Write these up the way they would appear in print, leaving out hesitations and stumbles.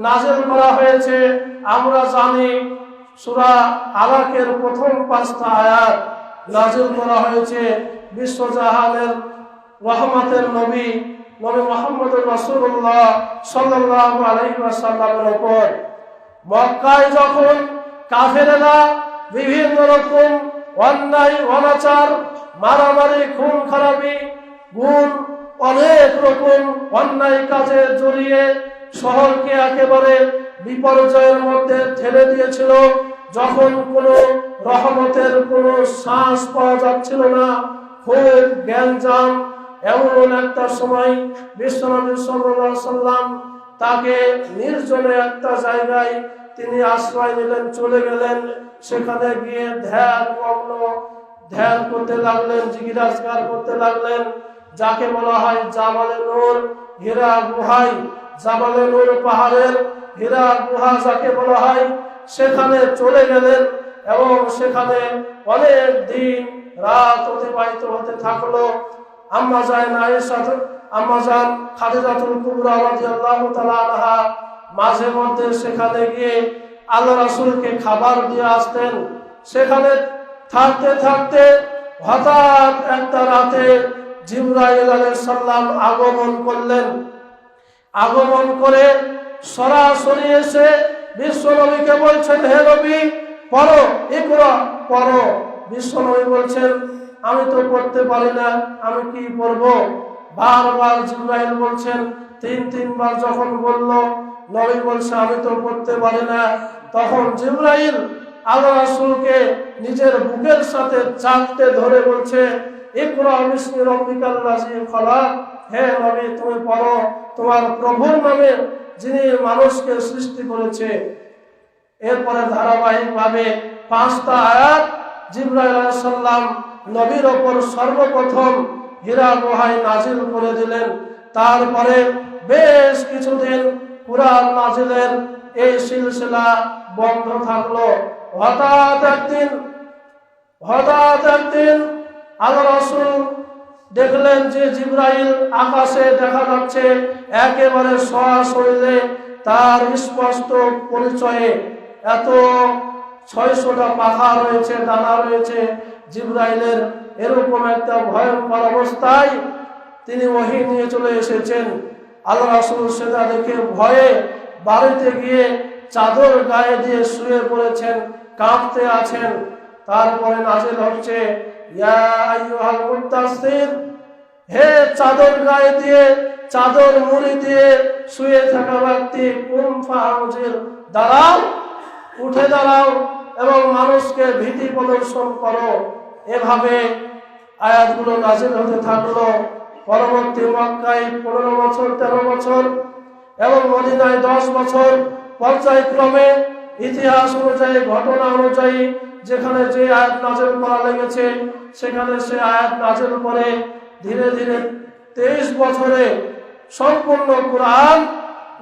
নাযিল করা হয়েছে। আমরা জানি সূরা আলাকের প্রথম 5টা আয়াত নাযিল করা হয়েছে বিশ্বজাহানের রহমতের নবী মুহাম্মদুর রাসূলুল্লাহ সাল্লাল্লাহু আলাইহি ওয়াসাল্লামের উপর। মক্কায় যখন কাফেররা বিভিন্ন রকম অন্যায় অনাচার, মারামারি, খুন খারাপি, অনেক রকম অন্যায় কাজে জড়িয়ে শহরকে একেবারে বিপর্যয়ের মধ্যে ঠেলে দিয়েছিল, যখন কোনো রহমতের কোনো শ্বাস পাওয়া যাচ্ছিল না, খুব গ্যাঞ্জাম, এমন একটা সময় বিশ্বনবী সাল্লাল্লাহু আলাইহি ওয়াসাল্লাম তাকে নির্জনে একটা জায়গায় তিনি আশ্রয় নিলেন, চলে গেলেন। সেখানে গিয়ে ধ্যান করতে লাগলেন, জিজ্ঞাসা করতে লাগলেন, যাকে বলা হয় জাবালে নূর, হীরা গুহায়, জাবালে নূর পাহাড়ের হীরা গুহা যাকে বলা হয়, সেখানে চলে গেলেন এবং সেখানে অনেক দিন রাত অতিবাহিত হতে থাকলো। আম্মা জান খাদিজাতুল কুবরা রাদিয়াল্লাহু তাআলা আনহা মাঝে মধ্যে সেখানে গিয়ে আল্লাহ রাসূলকে খাবার দিয়ে আসতেন। সেখানে থাকতে থাকতে হঠাৎ একটা রাতে জিবরাইল আলাইহিস সালাম আগমন করলেন। আগমন করে সরাসরি এসে বিশ্বনবীকে বলছেন, হে নবী পড়ো, ইকরা, পড়ো। বিশ্বনবী বলছেন, আমি তো পড়তে পারি না, আমি কি পড়বো? বারবার জিবরাইল বলছেন, তিনবার যখন বলল, নবী বলছে আমি তো পড়তে পারি না। তখন জিবরাইল আল্লাহ রাসূলকে নিজের বুকের সাথে চাপতে ধরে বলছে, ইকরা বিসমি রাব্বিকাল্লাযী খলাক, হে নবী তুমি পড়ো তোমার প্রভুর নামে যিনি মানুষকে সৃষ্টি করেছে। এরপরে ধারাবাহিকভাবে 5টা আয়াত জিবরাইল আলাইহিস সালাম নবীর ওপর সর্বপ্রথম হীরা গুহায় নাযিল করে দিলেন। তারপরে বেশ কিছুদিন কুরআন নাযিলের এই সিলসিলা বন্ধ থাকলো। হঠাৎ একদিন আল্লাহ রাসূল দেখলেন যে জিবরাইল আকাশে দেখা যাচ্ছে, একেবারে সরাসরি তার স্পষ্ট পরিচয়ে, এত 600টা পাখা রয়েছে, ডানা রয়েছে জিবরাইলের। এরকম একটা ভয়ঙ্কর অবস্থায় তিনি ওহী নিয়ে চলে এসেছেন। আল্লাহ রাসূল সেটা দেখে ভয়ে বাড়িতে গিয়ে চাদর গায়ে দিয়ে শুয়ে পড়েছেন, কাঁপতে আছেন। তারপরে নাযিল হচ্ছে, ইয়া আইয়ুহাল মুদ্দাসসির, হে চাদর গায়ে দিয়ে, চাদর মুড়ি দিয়ে শুয়ে থাকা ব্যক্তি, কুম ফাআনজির, দাঁড়াও, উঠে দাঁড়াও এবং মানুষকে ভীতি প্রদর্শন করো। এভাবে আয়াতগুলো নাযিল হতে থাকলো। পরবর্তী মক্কায় 15 বছর 13 বছর এবং মদিনায় 10 বছর, পর্যায়ক্রমে ইতিহাস অনুযায়ী, ঘটনা অনুযায়ী যেখানে যে আয়াত নাযিল করা লেগেছে সেখানে সে আয়াত নাযিল করে ধীরে ধীরে 23 বছরে সম্পূর্ণ কুরআন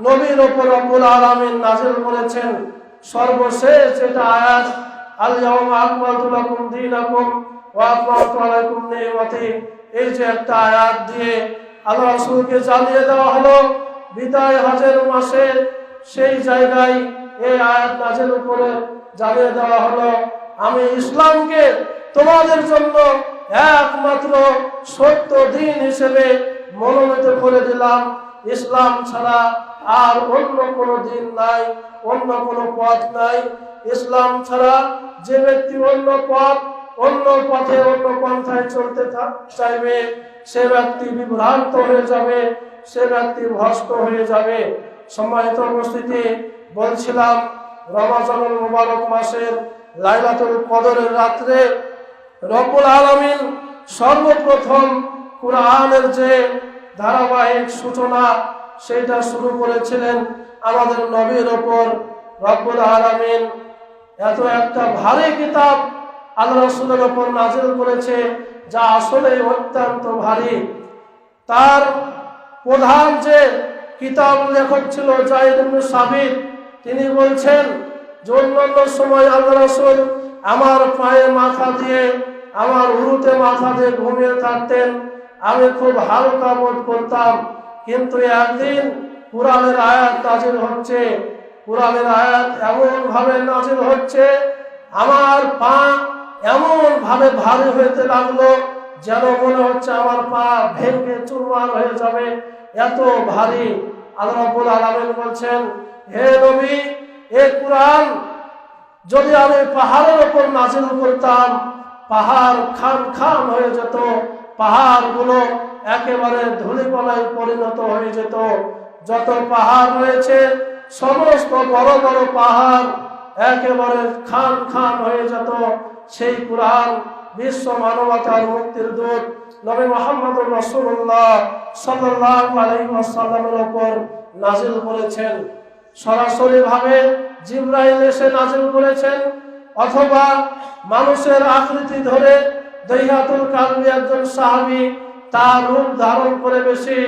নবীর উপর রব্বুল আলামিন নাযিল করেছেন। সর্বশেষ যেটা আয়াত, আল ইয়াউমা আকমালতু লাকুম দীনাকুম ওয়া আতমামতু আলাইকুম নি'মাতি, এই যে একটা আয়াত দিয়ে আল্লাহ রাসূলকে জানিয়ে দেওয়া হলো বিদায় হজের মাসে, সেই জায়গায় এই আয়াত নাযিল করে জানিয়ে দেওয়া হলো, আমি ইসলামকে তোমাদের জন্য একমাত্র সত্য দিন হিসেবে মনোনীত করে দিলাম। ইসলাম ছাড়া আর অন্য কোনো দিন নাই, অন্য কোনো পথ নাই। ইসলাম ছাড়া যে ব্যক্তি অন্য পথে, অন্য পন্থায় চলতে চাইবে, সে ব্যক্তি বিভ্রান্ত হয়ে যাবে, সে ব্যক্তি ভ্রষ্ট হয়ে যাবে। সম্মানিত উপস্থিতি, বলছিলাম রমজানুল মুবারক মাসের লাইলাতুল কদরের রাত্রে রব্বুল আলামিন সর্বপ্রথম কুরআনের যে ধারাবাহিক সূচনা সেটা শুরু করেছিলেন আমাদের নবীর ওপর। রব্বুল আলামিন এত একটা ভারী কিতাব আল্লাহ রাসূলের ওপর নাযিল করেছে যা আসলে অত্যন্ত ভারী। তার প্রধান যে কিতাব লেখক ছিল যায়েদ ইবনে সাবিত, তিনি বলছেন যে অন্যান্য সময় আল্লাহ রাসূল আমার পায়ে মাথা দিয়ে, আমার উরুতে মাথা দিয়ে ঘুমিয়ে থাকতেন, আমি খুব হালকা বোধ করতাম। কিন্তু একদিন কোরআনের আয়াত নাজিল হচ্ছে। কোরআনের আয়াত এমন ভাবে নাজিল হচ্ছে, আমার পা এমন ভাবে ভারী হতে লাগলো যেন মনে হচ্ছে আমার পা ভেঙে চুরমার হয়ে যাবে, এত ভারী। আল্লাহ রাব্বুল আলামিন বলছেন, হে নবী, এই কোরআন যদি আমি পাহাড়ের উপর নাজিল করতাম, পাহাড় খান খান হয়ে যেত, পাহাড়গুলো একেবারে ধূলিকণায় পরিণত হয়ে যেত। যত পাহাড় রয়েছে সমস্ত বড় বড় পাহাড় একেবারে খান খান হয়ে যেত। সেই কোরআন বিশ্ব মানবতার মুক্তির দূত নবী মুহাম্মদুর রাসূলুল্লাহ সাল্লাল্লাহু আলাইহি ওয়াসাল্লামের উপর নাজিল করেছেন। সরাসরি ভাবে জিবরাইল এসে নাজিল করেছেন, অথবা মানুষের আকৃতি ধরে দহিয়াতুল কালবি একজন সাহাবী তার রূপ ধারণ করে বেশি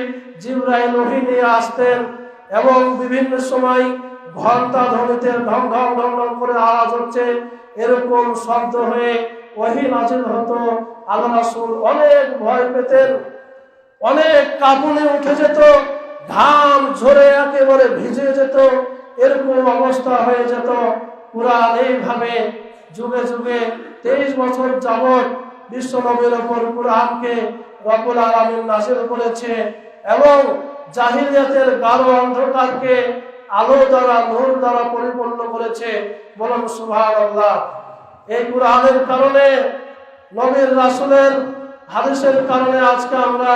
জিবরাইল ওহী নিয়ে আসতেন, এবং বিভিন্ন সময় ঘন্টা ধ্বনিতে ঢং ঢং ঢং ঢং করে আওয়াজ হচ্ছে, এরকম শব্দ হয়ে ওহী নাজিল হতো। আল্লাহ রাসূল অনেক ভয় পেতেন, অনেক কাঁপুনি উঠে যেত, ঘাম ঝরে একেবারে ভিজে যেত, এরকম অবস্থা হয়ে যেত। কুরআন এইভাবে যুগে যুগে 23 বছর যাবত বিশ্ব নবীর উপর কুরআনকে রব্বুল আলামিন নাযিল করেছে, এবং জাহিলিয়াতের গাঢ় অন্ধকারকে আলো দ্বারা নূর দ্বারা পরিপূর্ণ করেছে। বলুন সুবহানাল্লাহ। এই কুরআনের কারণে, নবীর রাসূলের হাদিসের কারণে আজকে আমরা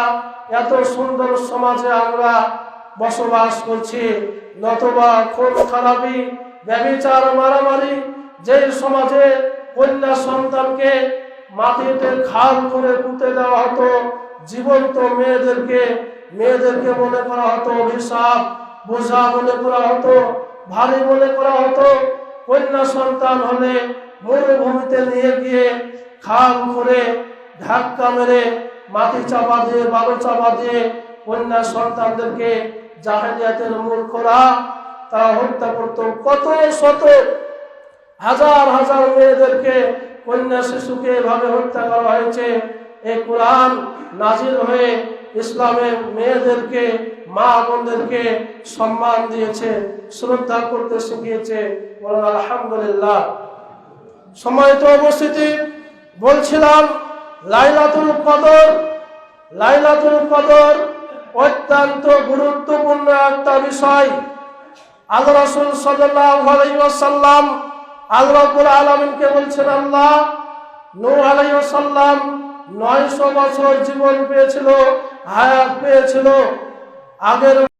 এত সুন্দর সমাজে আমরা বসবাস করছি। নতুবা খুন খারাপি, ব্যভিচার, মারামারি, যে সমাজে কন্যা সন্তানকে মাটিতে খাল করে পুঁতে দেওয়া হতো, জীবন্ত মেয়েদেরকে মনে করা হতো অভিশাপ, বোঝা মনে করা হতো, ভারী মনে করা হতো। কন্যা সন্তান হলে মরুভূমিতে নিয়ে গিয়ে খাল করে ধাক্কা মেরে মাটি চাপা দিয়ে, বালু চাপা দিয়ে কন্যা সন্তানদেরকে জাহেলিয়াতের মূর্খরা তারা হত্যা করত। কত শত হাজার হাজার মেয়েদেরকে, কন্যা শিশুকে এভাবে হত্যা করা হয়েছে। এই কোরআন নাজিল হয়ে ইসলামের মেয়েদেরকে, মা বোনদেরকে সম্মান দিয়েছে, শ্রদ্ধা করতে শিখিয়েছে। বলেন আলহামদুলিল্লাহ। সম্মানিত উপস্থিতি, বলছিলাম লাইলাতুল কদর অত্যন্ত গুরুত্বপূর্ণ একটা বিষয়। আল্লাহ রাসূল সাল্লাল্লাহু আলাইহি ওয়াসাল্লাম আল্লাহ রাব্বুল আলামিনকে বলছেন, আল্লাহ, নূহ আলাইহিস সালাম 900 বছর জীবন পেয়েছিল, হায়াত পেয়েছিল। আগের